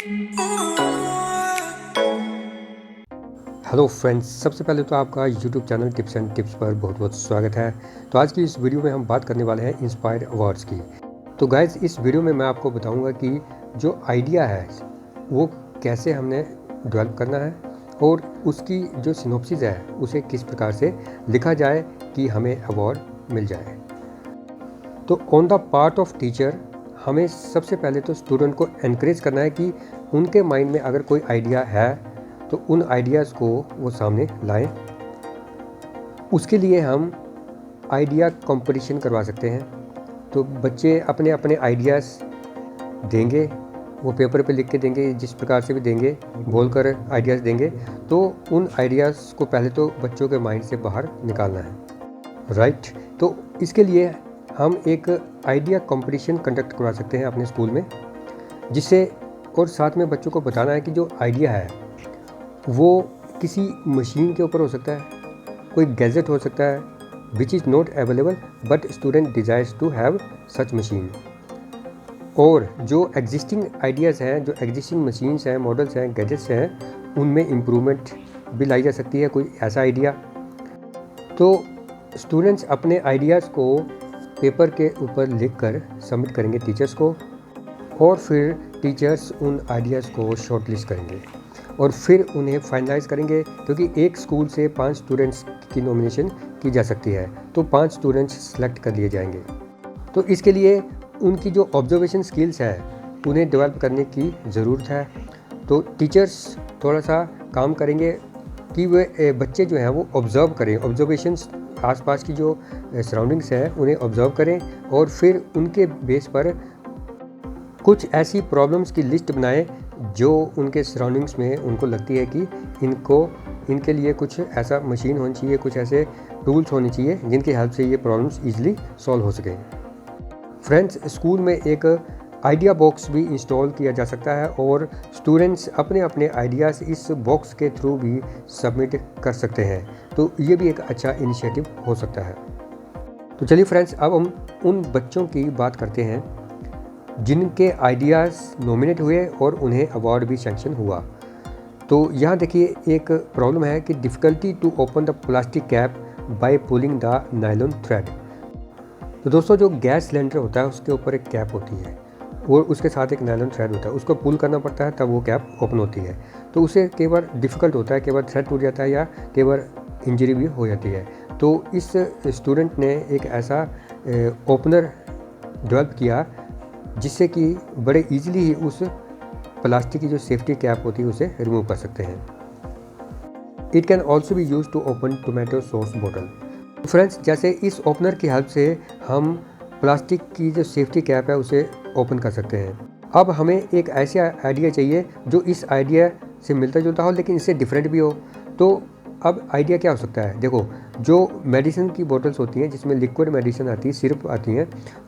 Hello friends, सबसे पहले तो आपका YouTube channel tips and tips पर बहुत बहुत स्वागत है। तो आज की इस वीडियो में हम बात करने वाले हैं इंस्पायर अवार्ड्स की। तो गाइज, इस वीडियो में मैं आपको बताऊंगा कि जो आइडिया है वो कैसे हमने डेवलप करना है और उसकी जो सिनॉप्सिस है उसे किस प्रकार से लिखा जाए कि हमें अवार्ड मिल जाए। तो on the part of teacher, हमें सबसे पहले तो स्टूडेंट को एनकरेज करना है कि उनके माइंड में अगर कोई आइडिया है तो उन आइडियाज़ को वो सामने लाएं। उसके लिए हम आइडिया कंपटीशन करवा सकते हैं। तो बच्चे अपने अपने आइडियाज़ देंगे, वो पेपर पे लिख के देंगे, जिस प्रकार से भी देंगे, बोलकर आइडियाज़ देंगे। तो उन आइडियाज़ को पहले तो बच्चों के माइंड से बाहर निकालना है, राइट। तो इसके लिए हम एक आइडिया कंपटीशन कंडक्ट करवा सकते हैं अपने स्कूल में, जिससे और साथ में बच्चों को बताना है कि जो आइडिया है वो किसी मशीन के ऊपर हो सकता है, कोई गैजेट हो सकता है which is not available but student desires to have such machine. और जो एग्जिस्टिंग आइडियाज़ हैं, जो एग्जिस्टिंग मशीन्स हैं, मॉडल्स हैं, गैजेट्स हैं, उनमें इम्प्रूवमेंट भी लाई जा सकती है, कोई ऐसा आइडिया। तो स्टूडेंट्स अपने आइडियाज़ को पेपर के ऊपर लिख कर सबमिट करेंगे टीचर्स को, और फिर टीचर्स उन आइडियाज़ को शॉर्टलिस्ट करेंगे और फिर उन्हें फाइनलाइज़ करेंगे, क्योंकि एक स्कूल से 5 स्टूडेंट्स की नॉमिनेशन की जा सकती है। तो 5 स्टूडेंट्स सेलेक्ट कर लिए जाएंगे। तो इसके लिए उनकी जो ऑब्जर्वेशन स्किल्स है उन्हें डेवलप करने की ज़रूरत है। तो टीचर्स थोड़ा सा काम करेंगे कि वे बच्चे जो हैं वो ऑब्ज़र्व करें, ऑब्जर्वेशंस, आसपास की जो सराउंडिंग्स हैं उन्हें ऑब्ज़र्व करें, और फिर उनके बेस पर कुछ ऐसी प्रॉब्लम्स की लिस्ट बनाएं जो उनके सराउंडिंग्स में उनको लगती है कि इनके लिए कुछ ऐसा मशीन होनी चाहिए, कुछ ऐसे टूल्स होने चाहिए जिनकी हेल्प से ये प्रॉब्लम्स ईजिली सॉल्व हो सकें। फ्रेंड्स, स्कूल में एक आइडिया बॉक्स भी इंस्टॉल किया जा सकता है और स्टूडेंट्स अपने अपने आइडियाज़ इस बॉक्स के थ्रू भी सबमिट कर सकते हैं। तो ये भी एक अच्छा इनिशिएटिव हो सकता है। तो चलिए फ्रेंड्स, अब हम उन बच्चों की बात करते हैं जिनके आइडियाज़ नॉमिनेट हुए और उन्हें अवार्ड भी सैंक्शन हुआ। तो यहाँ देखिए, एक प्रॉब्लम है कि difficulty to open the plastic cap by pulling the nylon thread. तो दोस्तों, जो गैस सिलेंडर होता है उसके ऊपर एक कैप होती है और उसके साथ एक नायलॉन थ्रेड होता है, उसको पुल करना पड़ता है तब वो कैप ओपन होती है। तो उसे कई बार डिफ़िकल्ट होता है, कई बार थ्रेड टूट जाता है या कई बार इंजरी भी हो जाती है। तो इस स्टूडेंट ने एक ऐसा ओपनर डेवलप किया जिससे कि बड़े इजीली ही उस प्लास्टिक की जो सेफ्टी कैप होती है उसे रिमूव कर सकते हैं। It can also be use to open tomato sauce bottle. Friends, जैसे इस ओपनर की हेल्प से हम प्लास्टिक की जो सेफ्टी कैप है उसे ओपन कर सकते हैं। अब हमें एक ऐसा आइडिया चाहिए जो इस आइडिया से मिलता जुलता हो लेकिन इससे डिफरेंट भी हो। तो अब आइडिया क्या हो सकता है? देखो, जो मेडिसिन की बोतल्स होती हैं जिसमें लिक्विड मेडिसिन आती है, सिरप आती हैं,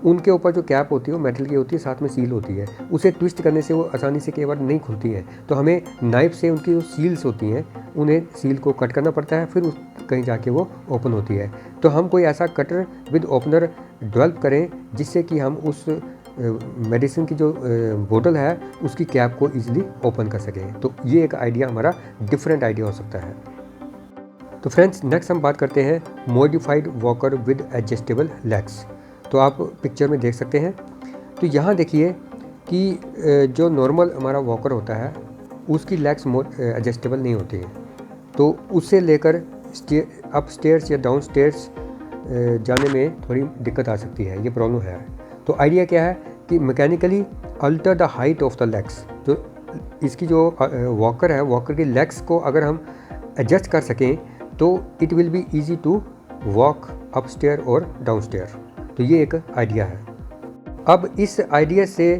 उनके ऊपर जो कैप होती है वो मेटल की होती है, साथ में सील होती है। उसे ट्विस्ट करने से वो आसानी से कई बार नहीं खुलती है। तो हमें नाइफ से उनकी जो सील्स होती हैं उन्हें सील को कट करना पड़ता है, फिर कहीं जाके वो ओपन होती है। तो हम कोई ऐसा कटर विद ओपनर डेवलप करें जिससे कि हम उस मेडिसिन की जो बोतल है उसकी कैप को ईजिली ओपन कर सकें। तो ये एक आइडिया हमारा डिफरेंट आइडिया हो सकता है। तो फ्रेंड्स, नेक्स्ट हम बात करते हैं modified walker with adjustable legs. तो आप पिक्चर में देख सकते हैं। तो यहाँ देखिए कि जो नॉर्मल हमारा वॉकर होता है उसकी लेग्स एडजस्टेबल नहीं होती हैं। तो उससे लेकर अप स्टेयर्स या डाउन स्टेयर्स जाने में थोड़ी दिक्कत आ सकती है, ये प्रॉब्लम है। तो आइडिया क्या है कि mechanically alter the height of the legs. जो इसकी जो वॉकर है, वॉकर की लेग्स को अगर हम एडजस्ट कर सकें तो it will be easy to walk up stair और डाउन स्टेयर। तो ये एक आइडिया है। अब इस आइडिया से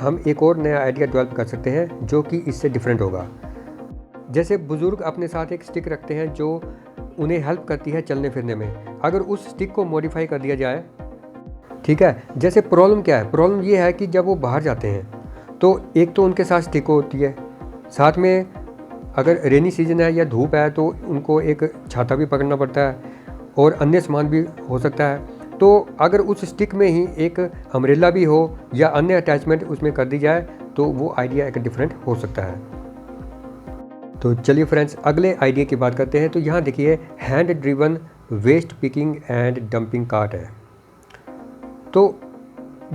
हम एक और नया आइडिया डेवलप कर सकते हैं जो कि इससे डिफरेंट होगा। जैसे बुज़ुर्ग अपने साथ एक स्टिक रखते हैं जो उन्हें हेल्प करती है चलने फिरने में। अगर उस स्टिक को मॉडिफाई कर दिया जाए, ठीक है। जैसे प्रॉब्लम क्या है? प्रॉब्लम ये है कि जब वो बाहर जाते हैं तो एक तो उनके साथ स्टिक होती है, साथ में अगर रेनी सीजन है या धूप है तो उनको एक छाता भी पकड़ना पड़ता है और अन्य सामान भी हो सकता है। तो अगर उस स्टिक में ही एक अम्ब्रेला भी हो या अन्य अटैचमेंट उसमें कर दी जाए तो वो आइडिया एक डिफरेंट हो सकता है। तो चलिए फ्रेंड्स, अगले आइडिया की बात करते हैं। तो यहाँ देखिए hand driven waste picking and dumping cart है। तो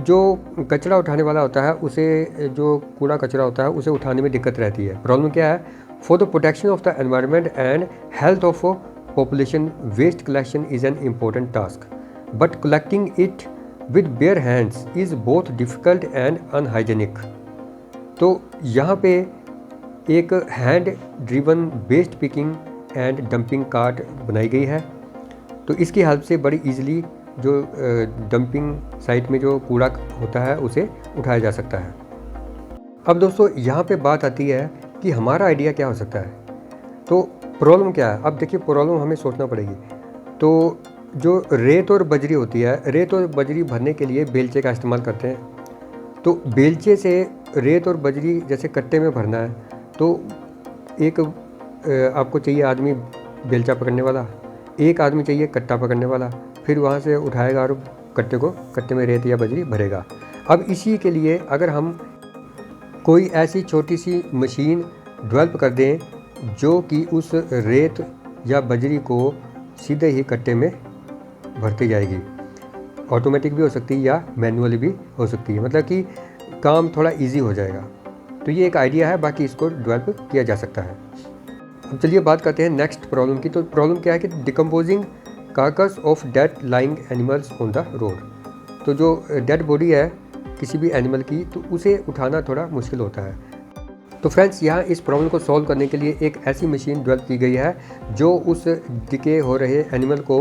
जो कचरा उठाने वाला होता है उसे, जो कूड़ा कचरा होता है उसे उठाने में दिक्कत रहती है। प्रॉब्लम क्या है? For the protection of the environment and health of population, waste collection is an important task, but collecting it with bare hands is both difficult and unhygienic. तो यहाँ पे एक hand driven waste picking and dumping cart बनाई गई है। तो इसकी help से बड़ी इजीली जो डंपिंग साइट में जो कूड़ा होता है उसे उठाया जा सकता है। अब दोस्तों यहाँ पे बात आती है कि हमारा आइडिया क्या हो सकता है। तो प्रॉब्लम क्या है? अब देखिए प्रॉब्लम हमें सोचना पड़ेगी। तो जो रेत और बजरी होती है, रेत और बजरी भरने के लिए बेलचे का इस्तेमाल करते हैं। तो बेलचे से रेत और बजरी जैसे कट्टे में भरना है, तो एक आपको चाहिए आदमी बेलचा पकड़ने वाला, एक आदमी चाहिए कट्टा पकड़ने वाला, फिर वहाँ से उठाएगा और कट्टे में रेत या बजरी भरेगा। अब इसी के लिए अगर हम कोई ऐसी छोटी सी मशीन डेवलप कर दें जो कि उस रेत या बजरी को सीधे ही कट्टे में भरती जाएगी, ऑटोमेटिक भी हो सकती है या मैनुअली भी हो सकती है, मतलब कि काम थोड़ा इजी हो जाएगा। तो ये एक आइडिया है, बाकी इसको डेवलप किया जा सकता है। अब चलिए बात करते हैं नेक्स्ट प्रॉब्लम की। तो प्रॉब्लम क्या है कि decomposing carcass of dead lying animals on the road. तो जो डेड बॉडी है किसी भी एनिमल की, तो उसे उठाना थोड़ा मुश्किल होता है। तो फ्रेंड्स, यहाँ इस प्रॉब्लम को सॉल्व करने के लिए एक ऐसी मशीन डेवलप की गई है जो उस डिके हो रहे एनिमल को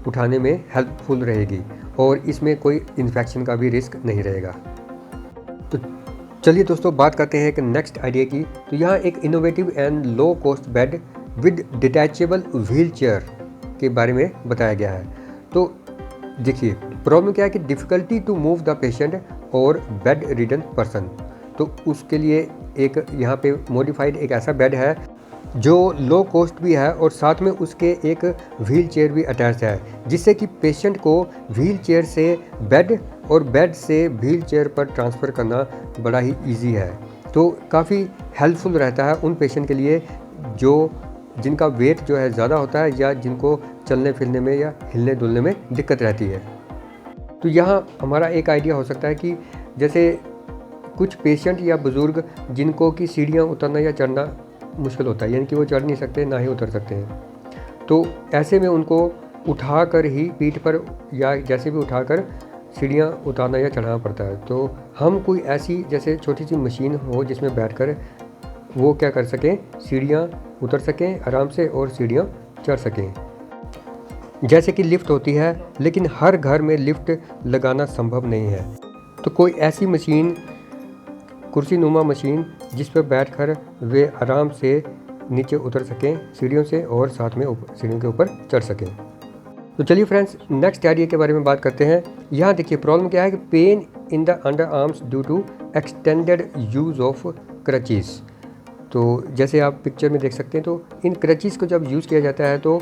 उठाने में हेल्पफुल रहेगी और इसमें कोई इन्फेक्शन का भी रिस्क नहीं रहेगा। तो चलिए दोस्तों बात करते हैं एक नेक्स्ट आइडिया की। तो यहाँ एक innovative and low cost bed with detachable wheel chair के बारे में बताया गया है। तो देखिए प्रॉब्लम क्या है कि difficulty to move the patient और बेड रिडन पर्सन। तो उसके लिए एक यहाँ पे मॉडिफाइड एक ऐसा बेड है जो लो कॉस्ट भी है और साथ में उसके एक व्हील चेयर भी अटैच है, जिससे कि पेशेंट को व्हील चेयर से बेड और बेड से व्हील चेयर पर ट्रांसफ़र करना बड़ा ही इजी है। तो काफ़ी हेल्पफुल रहता है उन पेशेंट के लिए जिनका वेट जो है ज़्यादा होता है या जिनको चलने फिरने में या हिलने डुलने में दिक्कत रहती है। तो यहाँ हमारा एक आइडिया हो सकता है कि जैसे कुछ पेशेंट या बुज़ुर्ग जिनको कि सीढ़ियाँ उतरना या चढ़ना मुश्किल होता है, यानी कि वो चढ़ नहीं सकते ना ही उतर सकते हैं, तो ऐसे में उनको उठाकर ही पीठ पर या जैसे भी उठाकर सीढ़ियाँ उतारना या चढ़ाना पड़ता है। तो हम कोई ऐसी जैसे छोटी सी मशीन हो जिसमें बैठकर वो क्या कर सकें, सीढ़ियाँ उतर सकें आराम से और सीढ़ियाँ चढ़ सकें। जैसे कि लिफ्ट होती है, लेकिन हर घर में लिफ्ट लगाना संभव नहीं है। तो कोई ऐसी मशीन, कुर्सी नुमा मशीन, जिस पर बैठकर वे आराम से नीचे उतर सकें सीढ़ियों से और साथ में सीढ़ियों के ऊपर चढ़ सकें। तो चलिए फ्रेंड्स नेक्स्ट आइडिया के बारे में बात करते हैं। यहाँ देखिए प्रॉब्लम क्या है कि pain in the underarms due to extended use of crutches. तो जैसे आप पिक्चर में देख सकते हैं, तो इन क्रचेस को जब यूज़ किया जाता है, तो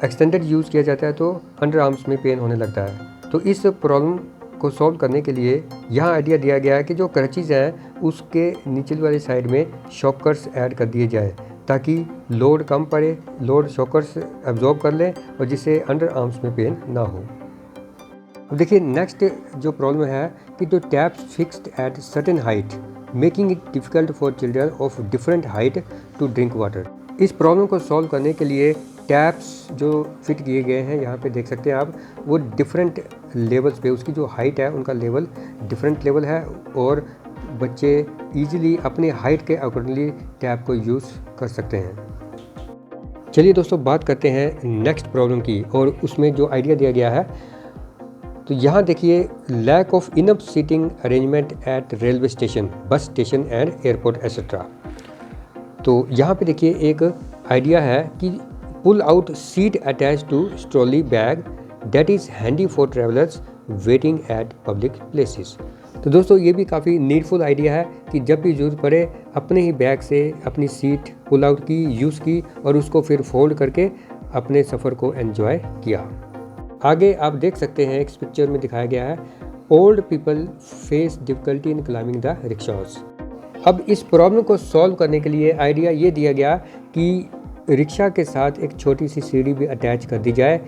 एक्सटेंडेड यूज़ किया जाता है, तो अंडर आर्म्स में पेन होने लगता है। तो इस प्रॉब्लम को सॉल्व करने के लिए यहाँ आइडिया दिया गया है कि जो क्रचेस हैं उसके नीचे वाली साइड में शॉकर्स ऐड कर दिए जाए, ताकि लोड कम पड़े, लोड शॉकर्स एब्जॉर्ब कर लें और जिससे अंडर आर्म्स में पेन ना हो। अब देखिए नेक्स्ट जो प्रॉब्लम है कि जो taps fixed at certain height making it difficult for children of different height to drink water. इस प्रॉब्लम को सॉल्व करने के लिए टैप्स जो फिट किए गए हैं, यहाँ पे देख सकते हैं आप, वो डिफरेंट लेवल्स पे, उसकी जो हाइट है उनका लेवल डिफरेंट लेवल है और बच्चे इजीली अपने हाइट के अकॉर्डिंगली टैप को यूज़ कर सकते हैं। चलिए दोस्तों बात करते हैं नेक्स्ट प्रॉब्लम की, और उसमें जो आइडिया दिया गया है, तो यहाँ देखिए lack of enough seating arrangement at railway station, bus station and airport etcetera. तो यहाँ पे देखिए एक आइडिया है कि pull out seat attach to trolley bag that is handy for travellers waiting at public places. तो दोस्तों ये भी काफ़ी नीडफुल आइडिया है कि जब भी ज़रूरत पड़े अपने ही बैग से अपनी सीट पुल आउट की, यूज़ की और उसको फिर फोल्ड करके अपने सफ़र को एंजॉय किया। आगे आप देख सकते हैं इस पिक्चर में दिखाया गया है, old people face difficulty in climbing the rickshaws. अब इस प्रॉब्लम को सॉल्व करने के लिए आइडिया ये दिया गया कि रिक्शा के साथ एक छोटी सी सीढ़ी भी अटैच कर दी जाए,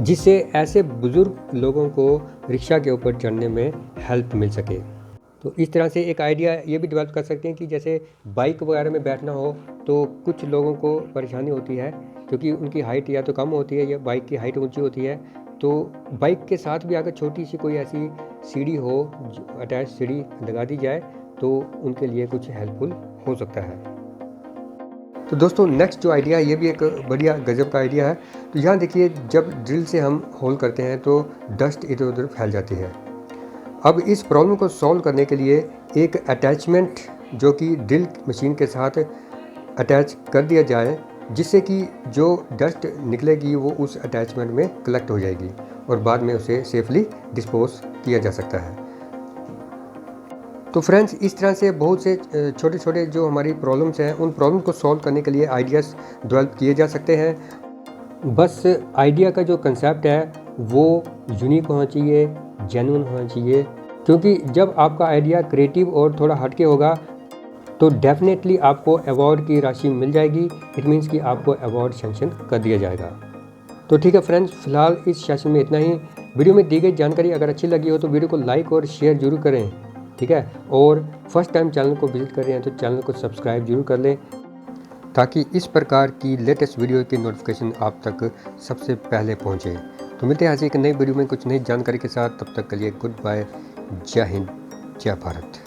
जिससे ऐसे बुज़ुर्ग लोगों को रिक्शा के ऊपर चढ़ने में हेल्प मिल सके। तो इस तरह से एक आइडिया ये भी डेवलप कर सकते हैं कि जैसे बाइक वगैरह में बैठना हो तो कुछ लोगों को परेशानी होती है क्योंकि उनकी हाइट या तो कम होती है या बाइक की हाइट ऊंची होती है। तो बाइक के साथ भी अगर छोटी सी कोई ऐसी सीढ़ी हो, अटैच सीढ़ी लगा दी जाए तो उनके लिए कुछ हेल्पफुल हो सकता है। तो दोस्तों नेक्स्ट जो आइडिया है ये भी एक बढ़िया गजब का आइडिया है। तो यहाँ देखिए, जब ड्रिल से हम होल करते हैं तो डस्ट इधर उधर फैल जाती है। अब इस प्रॉब्लम को सॉल्व करने के लिए एक अटैचमेंट जो कि ड्रिल मशीन के साथ अटैच कर दिया जाए, जिससे कि जो डस्ट निकलेगी वो उस अटैचमेंट में कलेक्ट हो जाएगी और बाद में उसे सेफली डिस्पोज किया जा सकता है। तो फ्रेंड्स, इस तरह से बहुत से छोटे छोटे जो हमारी प्रॉब्लम्स हैं उन प्रॉब्लम को सॉल्व करने के लिए आइडियाज़ डेवलप किए जा सकते हैं। बस आइडिया का जो कंसेप्ट है वो यूनिक होना चाहिए, जेन्युइन होना चाहिए, क्योंकि जब आपका आइडिया क्रिएटिव और थोड़ा हटके होगा तो डेफिनेटली आपको अवार्ड की राशि मिल जाएगी। इट मीन्स कि आपको अवार्ड सेंक्शन कर दिया जाएगा। तो ठीक है फ्रेंड्स, फिलहाल इस सेशन में इतना ही। वीडियो में दी गई जानकारी अगर अच्छी लगी हो तो वीडियो को लाइक और शेयर जरूर करें, ठीक है। और फर्स्ट टाइम चैनल को विजिट कर रहे हैं तो चैनल को सब्सक्राइब जरूर कर लें, ताकि इस प्रकार की लेटेस्ट वीडियो की नोटिफिकेशन आप तक सबसे पहले पहुंचे। तो मिलते हैं आज एक नई वीडियो में कुछ नई जानकारी के साथ। तब तक के लिए गुड बाय, जय हिंद, जय भारत।